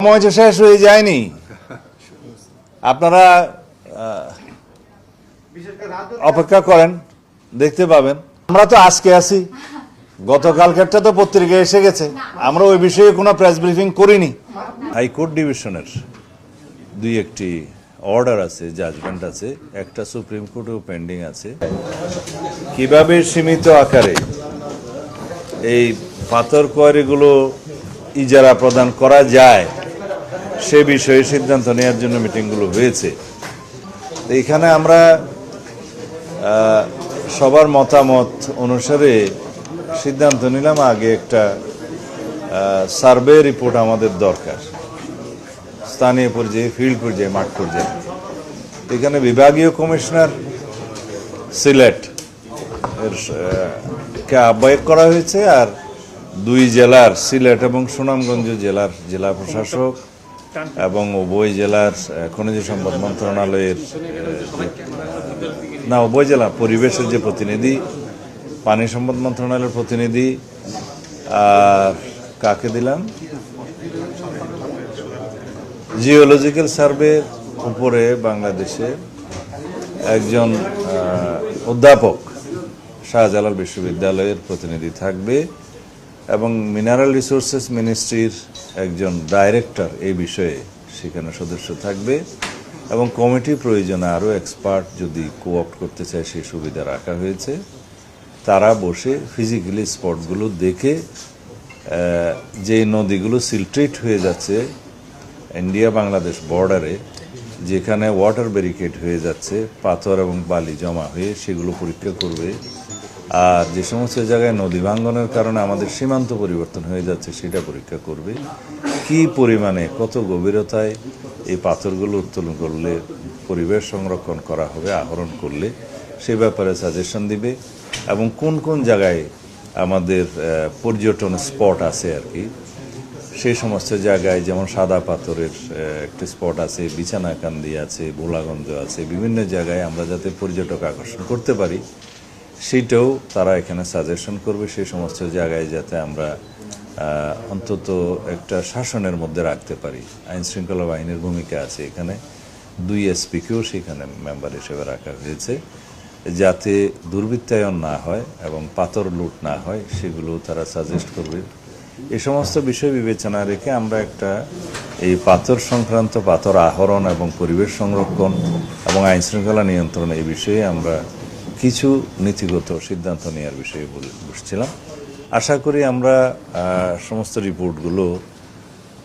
সময় তো শেষ হয়ে যায়নি। আপনারা অপেক্ষা করেন, দেখতে পাবেন। আমরা তো আজকে আছি, গতকালকেরটা তো পত্রিকায় এসে গেছে। আমরা ওই বিষয়ে কোনো প্রেস ব্রিফিং করিনি। হাইকোর্ট ডিভিশনের দুই একটি অর্ডার আছে, জাজমেন্ট আছে, একটা সুপ্রিম কোর্টেও পেন্ডিং আছে। কিভাবে সীমিত আকারে এই পাথর কোয়ারিগুলো ইজারা প্রদান করা যায় সে বিষয়ে সিদ্ধান্ত নেওয়ার জন্য মিটিংগুলো হয়েছে। এখানে আমরা সবার মতামত অনুসারে সিদ্ধান্ত নিলাম আগে একটা সার্ভে রিপোর্ট আমাদের দরকার, স্থানীয় পর্যায়ে, ফিল্ড পর্যায়ে, মাঠ পর্যায়ে। এখানে বিভাগীয় কমিশনার সিলেট এর কে আহ্বায়ক করা হয়েছে, আর দুই জেলার, সিলেট এবং সুনামগঞ্জ জেলার জেলা প্রশাসক এবং উভয় জেলার খনিজ সম্পদ মন্ত্রণালয়ের উভয় জেলা পরিবেশের যে প্রতিনিধি, পানি সম্পদ মন্ত্রণালয়ের প্রতিনিধি, আর কাকে দিলাম, জিওলজিক্যাল সার্ভে উপরে বাংলাদেশে একজন অধ্যাপক শাহজালাল বিশ্ববিদ্যালয়ের প্রতিনিধি থাকবে এবং মিনারেল রিসোর্সেস মিনিস্ট্রির একজন ডাইরেক্টর এই বিষয়ে সেখানে সদস্য থাকবে এবং কমিটি প্রয়োজনে আরও এক্সপার্ট যদি কোঅপ্ট করতে চায় সেই সুবিধা রাখা হয়েছে। তারা বসে ফিজিক্যালি স্পটগুলো দেখে যে নদীগুলো সিলট্রেট হয়ে যাচ্ছে ইন্ডিয়া বাংলাদেশ বর্ডারে, যেখানে ওয়াটার ব্যারিকেড হয়ে যাচ্ছে, পাথর এবং বালি জমা হয়ে, সেগুলো পরীক্ষা করবে। আর যে সমস্ত জায়গায় নদী ভাঙ্গনের কারণে আমাদের সীমান্ত পরিবর্তন হয়ে যাচ্ছে সেটা পরীক্ষা করবে। কি পরিমাণে, কত গভীরতায় এই পাথরগুলো উত্তোলন করলে পরিবেশ সংরক্ষণ করা হবে, আহরণ করলে, সে ব্যাপারে সাজেশন দিবে। এবং কোন কোন জায়গায় আমাদের পর্যটন স্পট আছে আর কি, সেই সমস্ত জায়গায়, যেমন সাদা পাথরের একটি স্পট আছে, বিছানাকান্দি আছে, ভোলাগঞ্জ আছে, বিভিন্ন জায়গায় আমরা যাতে পর্যটক আকর্ষণ করতে পারি সেইটাও তারা এখানে সাজেশন করবে। সেই সমস্ত জায়গায় যাতে আমরা অন্তত একটা শাসনের মধ্যে রাখতে পারি। আইন শৃঙ্খলা বাহিনীর ভূমিকা আছে এখানে, 2 এসপিকেও সেখানে মেম্বার হিসেবে রাখা হয়েছে, যাতে দুর্বৃত্তায়ন না হয় এবং পাথর লুট না হয়, সেগুলো তারা সাজেস্ট করবে। এই সমস্ত বিষয় বিবেচনা রেখে আমরা একটা এই পাথর সংক্রান্ত, পাথর আহরণ এবং পরিবেশ সংরক্ষণ এবং আইন শৃঙ্খলা নিয়ন্ত্রণ, এই বিষয়ে আমরা কিছু নীতিগত সিদ্ধান্ত নেওয়ার বিষয়ে বসছিলাম। আশা করি আমরা সমস্ত রিপোর্টগুলো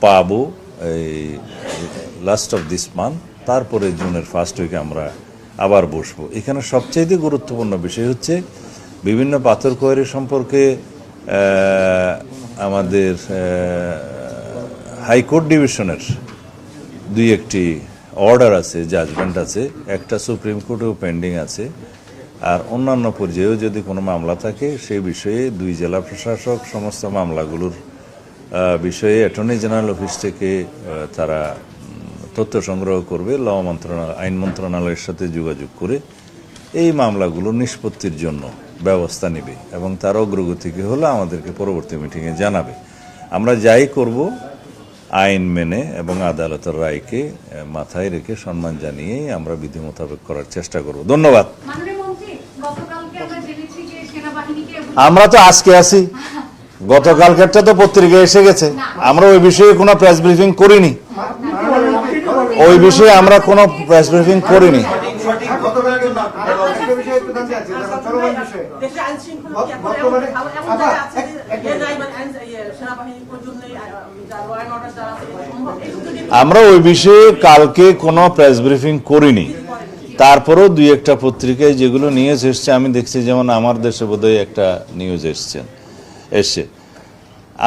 পাবো এই লাস্ট অফ দিস মান্থ, তারপরে জুনের ফার্স্ট উইকে আমরা আবার বসবো। এখানে সবচেয়ে গুরুত্বপূর্ণ বিষয় হচ্ছে বিভিন্ন পাথর কোয়ারি সম্পর্কে আমাদের হাইকোর্ট ডিভিশনের দুই একটি অর্ডার আছে, জাজমেন্ট আছে, একটা সুপ্রিম কোর্টেও পেন্ডিং আছে। আর অন্যান্য পর্যায়েও যদি কোনো মামলা থাকে সেই বিষয়ে 2 জেলা প্রশাসক সমস্ত মামলাগুলোর বিষয়ে অ্যাটর্নি জেনারেল অফিস থেকে তারা তথ্য সংগ্রহ করবে, আইন মন্ত্রণালয়ের সাথে যোগাযোগ করে এই মামলাগুলো নিষ্পত্তির জন্য ব্যবস্থা নেবে এবং তার অগ্রগতিকে হলে আমাদেরকে পরবর্তী মিটিংয়ে জানাবে। আমরা যাই করব আইন মেনে এবং আদালতের রায়কে মাথায় রেখে সম্মান জানিয়েই আমরা বিধি মোতাবেক করার চেষ্টা করব। ধন্যবাদ। আমরা তো আজকে আছি, গতকালকেরটা তো পত্রিকায় এসে গেছে। আমরা ওই বিষয়ে কোনো প্রেস ব্রিফিং করিনি। ওই বিষয়ে আমরা কোনো প্রেস ব্রিফিং করিনি। আমরা ওই বিষয়ে কালকে কোনো প্রেস ব্রিফিং করিনি। তারপরেও 2 একটা পত্রিকায় যেগুলো নিউজ এসছে আমি দেখছি, যেমন আমার দেশে বোধহয় একটা নিউজ এসছে।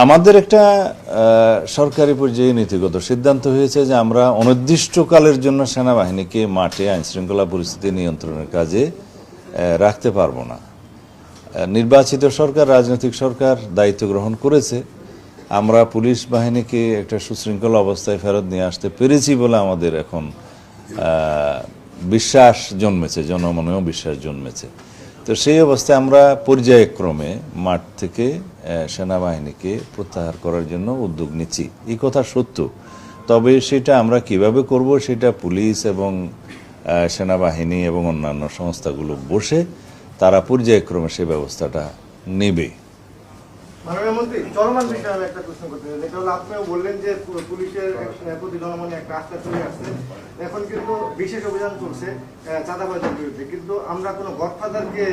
আমাদের একটা সরকারি পর্যায়ে নীতিগত সিদ্ধান্ত হয়েছে যে আমরা অনির্দিষ্টকালের জন্য সেনাবাহিনীকে মাঠে আইনশৃঙ্খলা পরিস্থিতি নিয়ন্ত্রণের কাজে রাখতে পারবো না। নির্বাচিত সরকার, রাজনৈতিক সরকার দায়িত্ব গ্রহণ করেছে। আমরা পুলিশ বাহিনীকে একটা সুশৃঙ্খল অবস্থায় ফেরত নিয়ে আসতে পেরেছি বলে আমাদের এখন বিশ্বাস জন্মেছে, জনমনেও বিশ্বাস জন্মেছে। তো সেই অবস্থায় আমরা পর্যায়ক্রমে মাঠ থেকে সেনাবাহিনীকে প্রত্যাহার করার জন্য উদ্যোগ নিচ্ছি। এই কথা সত্য, তবে সেটা আমরা কিভাবে করব সেটা পুলিশ এবং সেনাবাহিনী এবং অন্যান্য সংস্থাগুলো বসে তারা পর্যায়ক্রমে সেই ব্যবস্থাটা নেবে। মাননীয় মন্ত্রী, চলমান বিষয়ে আমি একটা প্রশ্ন করতে চাই, যেটা হলো আপনিও বললেন যে পুলিশের প্রতি জনমনে একটা আস্থা চলে আসছে, এখন কিন্তু বিশেষ অভিযান চলছে চাঁদাবাজের বিরুদ্ধে, কিন্তু আমরা কোনো গডফাদারকে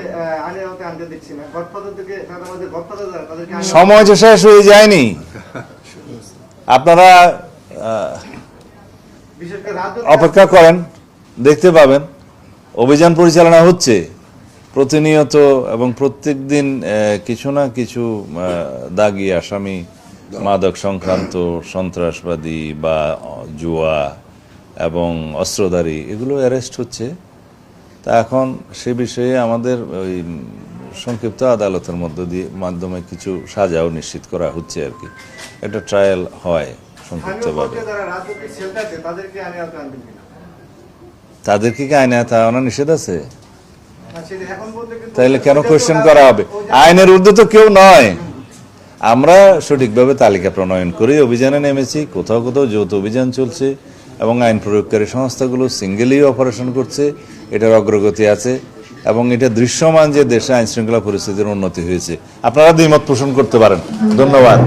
আইনের আওতায় আনতে দেখছি না। গডফাদারদেরকে, চাঁদাবাজের গডফাদার যারা, তাদেরকে সময় যে শেষ হয়ে যায়নি। আপনারা বিশেষ করে রাজ্য অপেক্ষা করেন, দেখতে পাবেন অভিযান পরিচালনা হচ্ছে প্রতিনিয়ত এবং প্রত্যেক দিন কিছু না কিছু দাগী আসামি, মাদক সংক্রান্ত, সন্ত্রাসবাদী বা জুয়া এবং অস্ত্রধারী এগুলো অ্যারেস্ট হচ্ছে। তা এখন সে বিষয়ে আমাদের ওই সংক্ষিপ্ত আদালতের মাধ্যমে কিছু সাজাও নিশ্চিত করা হচ্ছে আর কি। একটা ট্রায়াল হয় সংক্ষিপ্তভাবে। যারা রাজনৈতিক শেল্টার আছে তাদেরকে আইনের আওতায় আনবেন কিনা? তাদেরকে কি আইনে আনা নিষেধ আছে? এখন বলতে কিন্তু তাইলে কেন কোয়েশ্চেন করা হবে? আইনের ঊর্ধ্বে তো কেউ নয়। আমরা সঠিকভাবে তালিকা প্রণয়ন করে অভিযানে নেমেছি, কোথাও কোথাও যৌথ অভিযান চলছে এবং আইন প্রয়োগকারী সংস্থাগুলো সিঙ্গেলি অপারেশন করছে, এটার অগ্রগতি আছে এবং এটা দৃশ্যমান যে দেশে আইন শৃঙ্খলা পরিস্থিতির উন্নতি হয়েছে। আপনারা দ্বিমত পোষণ করতে পারেন। ধন্যবাদ।